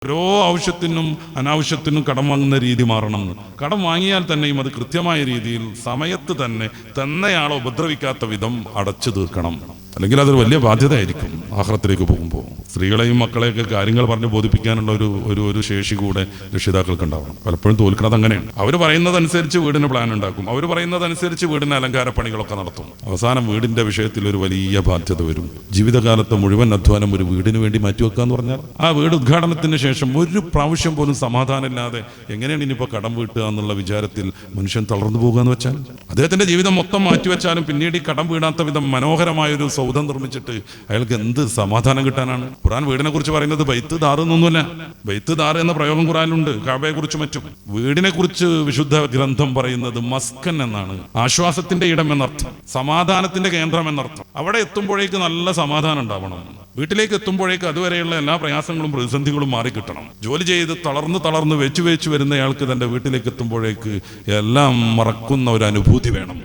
ഓരോ ആവശ്യത്തിനും അനാവശ്യത്തിനും കടം വാങ്ങുന്ന രീതി മാറണം. കടം വാങ്ങിയാൽ തന്നെയും അത് കൃത്യമായ രീതിയിൽ സമയത്ത് തന്നെ തന്നെയാളെ ഉപദ്രവിക്കാത്ത വിധം അടച്ചു തീർക്കണം. അല്ലെങ്കിൽ അതൊരു വലിയ ബാധ്യതയായിരിക്കും ആഖിറത്തിലേക്ക് പോകുമ്പോൾ. സ്ത്രീകളെയും മക്കളെയൊക്കെ കാര്യങ്ങൾ പറഞ്ഞ് ബോധിപ്പിക്കാനുള്ള ഒരു ശേഷി കൂടെ രക്ഷിതാക്കൾക്ക് ഉണ്ടാവണം. പലപ്പോഴും തോൽക്കുന്നത് അങ്ങനെയാണ്. അവർ പറയുന്നതനുസരിച്ച് വീടിന് പ്ലാൻ ഉണ്ടാക്കും, അവർ പറയുന്നതനുസരിച്ച് വീടിന് അലങ്കാരപ്പണികളൊക്കെ നടത്തും. അവസാനം വീടിന്റെ വിഷയത്തിൽ ഒരു വലിയ ബാധ്യത വരും. ജീവിതകാലത്തെ മുഴുവൻ അധ്വാനം ഒരു വീടിന് വേണ്ടി മാറ്റിവെക്കുക എന്ന് പറഞ്ഞാൽ ആ വീട് ഉദ്ഘാടനത്തിന് ശേഷം ഒരു പ്രാവശ്യം പോലും സമാധാനമില്ലാതെ എങ്ങനെയാണ് ഇനിയിപ്പോൾ കടം വീട്ടുക എന്നുള്ള വിചാരത്തിൽ മനുഷ്യൻ തളർന്നു പോകുക എന്ന് വെച്ചാൽ അദ്ദേഹത്തിന്റെ ജീവിതം മൊത്തം മാറ്റിവെച്ചാലും പിന്നീട് ഈ കടം വീടാത്ത വിധം മനോഹരമായൊരു സൗധം നിർമ്മിച്ചിട്ട് അയാൾക്ക് എന്ത് സമാധാനം കിട്ടാനാണ്? ഖുർആൻ വീടിനെ കുറിച്ച് പറയുന്നത് ബൈത്ത് ദാറ് എന്നൊന്നുമല്ല. ബൈത്ത് ദാറ് എന്ന പ്രയോഗം ഖുർആനിലുണ്ട്, കഅബയെ കുറിച്ച് മറ്റും. വീടിനെ കുറിച്ച് വിശുദ്ധ ഗ്രന്ഥം പറയുന്നത് മസ്കൻ എന്നാണ്. ആശ്വാസത്തിന്റെ ഇടം എന്നർത്ഥം, സമാധാനത്തിന്റെ കേന്ദ്രം എന്നർത്ഥം. അവിടെ എത്തുമ്പോഴേക്ക് നല്ല സമാധാനം ഉണ്ടാവണം. വീട്ടിലേക്ക് എത്തുമ്പോഴേക്ക് അതുവരെയുള്ള എല്ലാ പ്രയാസങ്ങളും പ്രതിസന്ധികളും മാറിക്കിട്ടണം. ജോലി ചെയ്ത് തളർന്ന് വെച്ച് വരുന്നയാൾക്ക് തന്റെ വീട്ടിലേക്ക് എത്തുമ്പോഴേക്ക് എല്ലാം മറക്കുന്ന ഒരു അനുഭൂതി വേണം.